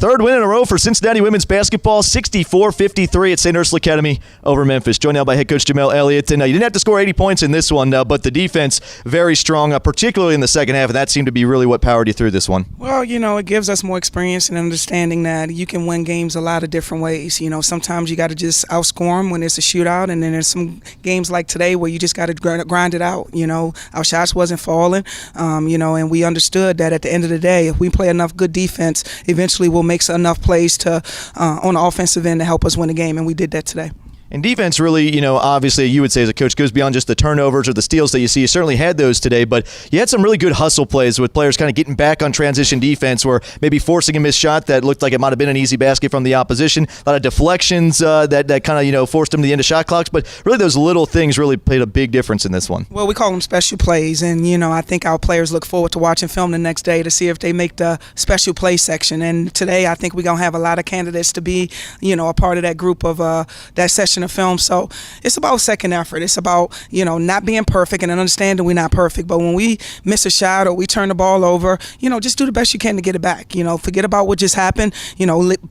Third win in a row for Cincinnati women's basketball, 64-53 at St. Ursula Academy over Memphis. Joined now by head coach Elliott. And you didn't have to score 80 points in this one, but the defense very strong, particularly in the second half, and that seemed to be really what powered you through this one. Well, it gives us more experience and understanding that you can win games a lot of different ways. Sometimes you got to just outscore them when it's a shootout, and then there's some games like today where you just got to grind it out. Our shots wasn't falling, and we understood that at the end of the day, if we play enough good defense, eventually we'll make enough plays to on the offensive end to help us win the game, and we did that today. And defense really, obviously you would say as a coach, goes beyond just the turnovers or the steals that you see. You certainly had those today, but you had some really good hustle plays with players kind of getting back on transition defense or maybe forcing a missed shot that looked like it might have been an easy basket from the opposition. A lot of deflections that kind of, forced them to the end of shot clocks, but really those little things really played a big difference in this one. Well, we call them special plays, and, I think our players look forward to watching film the next day to see if they make the special play section. And today I think we're going to have a lot of candidates to be, a part of that group of that session of film. So it's about second effort. It's about, not being perfect and understanding we're not perfect. But when we miss a shot or we turn the ball over, just do the best you can to get it back. Forget about what just happened.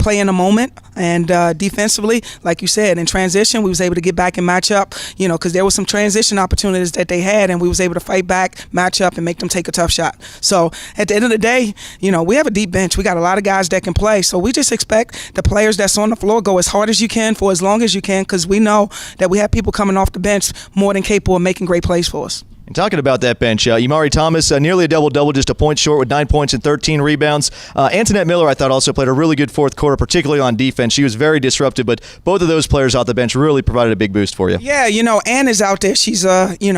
Play in the moment. And defensively, like you said, in transition, we was able to get back and match up, because there was some transition opportunities that they had, and we was able to fight back, match up, and make them take a tough shot. So at the end of the day, we have a deep bench. We got a lot of guys that can play. So we just expect the players that's on the floor go as hard as you can for as long as you can, because we know that we have people coming off the bench more than capable of making great plays for us. And talking about that bench, Iimar'i Thomas, nearly a double-double, just a point short with 9 points and 13 rebounds. Antoinette Miller, I thought, also played a really good fourth quarter, particularly on defense. She was very disruptive, but both of those players off the bench really provided a big boost for you. Yeah, Ann is out there. She's,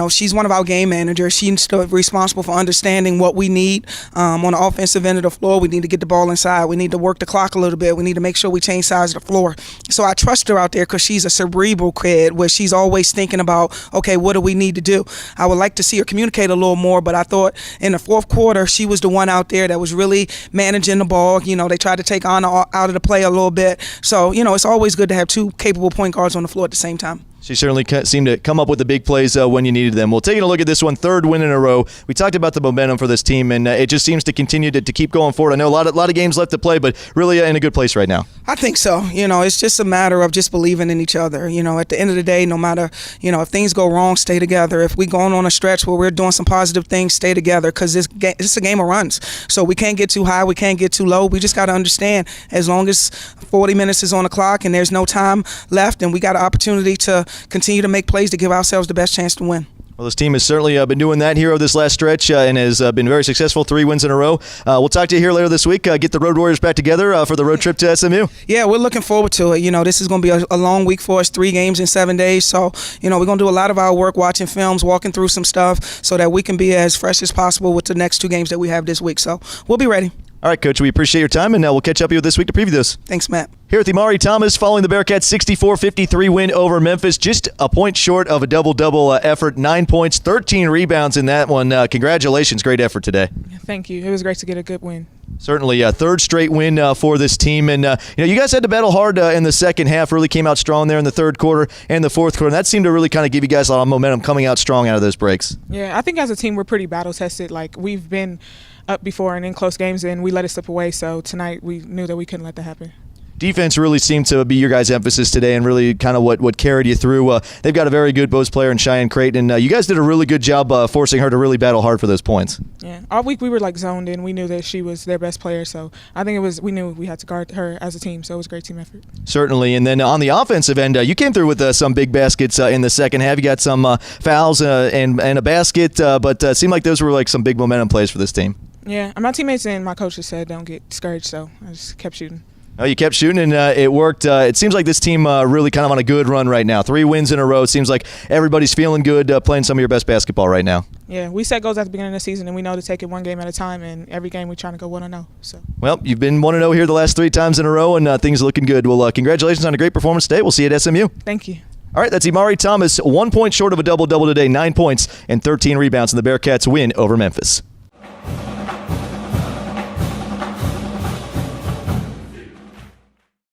she's one of our game managers. She's responsible for understanding what we need on the offensive end of the floor. We need to get the ball inside. We need to work the clock a little bit. We need to make sure we change sides of the floor. So I trust her out there because she's a cerebral kid where she's always thinking about, okay, what do we need to do? I would like to see her communicate a little more, but I thought in the fourth quarter she was the one out there that was really managing the ball. They tried to take on out of the play a little bit. So, it's always good to have two capable point guards on the floor at the same time. She certainly seemed to come up with the big plays when you needed them. Well, taking a look at this one, third win in a row. We talked about the momentum for this team, and it just seems to continue to keep going forward. I know a lot of games left to play, but really in a good place right now. I think so. It's just a matter of just believing in each other. At the end of the day, no matter, if things go wrong, stay together. If we're going on a stretch where we're doing some positive things, stay together, because it's a game of runs. So we can't get too high, we can't get too low. We just got to understand, as long as 40 minutes is on the clock and there's no time left, and we got an opportunity to continue to make plays to give ourselves the best chance to win. Well, this team has certainly been doing that here over this last stretch and has been very successful, 3 wins in a row. We'll talk to you here later this week. Get the Road Warriors back together for the road trip to SMU. Yeah, we're looking forward to it. This is going to be a long week for us, 3 games in 7 days. So, we're going to do a lot of our work watching films, walking through some stuff so that we can be as fresh as possible with the next 2 games that we have this week. So we'll be ready. All right, Coach, we appreciate your time, and we'll catch up with you this week to preview this. Thanks, Matt. Here with Iimar'i Thomas following the Bearcats' 64-53 win over Memphis. Just a point short of a double-double effort, 9 points, 13 rebounds in that one. Congratulations. Great effort today. Thank you. It was great to get a good win. Certainly a third straight win for this team. And, you guys had to battle hard in the second half, really came out strong there in the third quarter and the fourth quarter. And that seemed to really kind of give you guys a lot of momentum coming out strong out of those breaks. Yeah, I think as a team we're pretty battle-tested. Like, we've been up before and in close games, and we let it slip away. So tonight we knew that we couldn't let that happen. Defense really seemed to be your guys' emphasis today and really kind of what carried you through. They've got a very good post player in Cheyenne Creighton, and you guys did a really good job forcing her to really battle hard for those points. Yeah, all week we were zoned in. We knew that she was their best player, so I think we knew we had to guard her as a team, so it was a great team effort. Certainly, and then on the offensive end, you came through with some big baskets in the second half. You got some fouls and a basket, but it seemed like those were some big momentum plays for this team. Yeah, my teammates and my coach just said don't get discouraged, so I just kept shooting. Oh, you kept shooting, and it worked. It seems like this team really kind of on a good run right now. 3 wins in a row. It seems like everybody's feeling good, playing some of your best basketball right now. Yeah, we set goals at the beginning of the season, and we know to take it one game at a time, and every game we're trying to go 1-0. So. Well, you've been 1-0 here the last 3 times in a row, and things are looking good. Well, congratulations on a great performance today. We'll see you at SMU. Thank you. All right, that's Iimar'i Thomas, 1 point short of a double-double today, 9 points and 13 rebounds, and the Bearcats win over Memphis.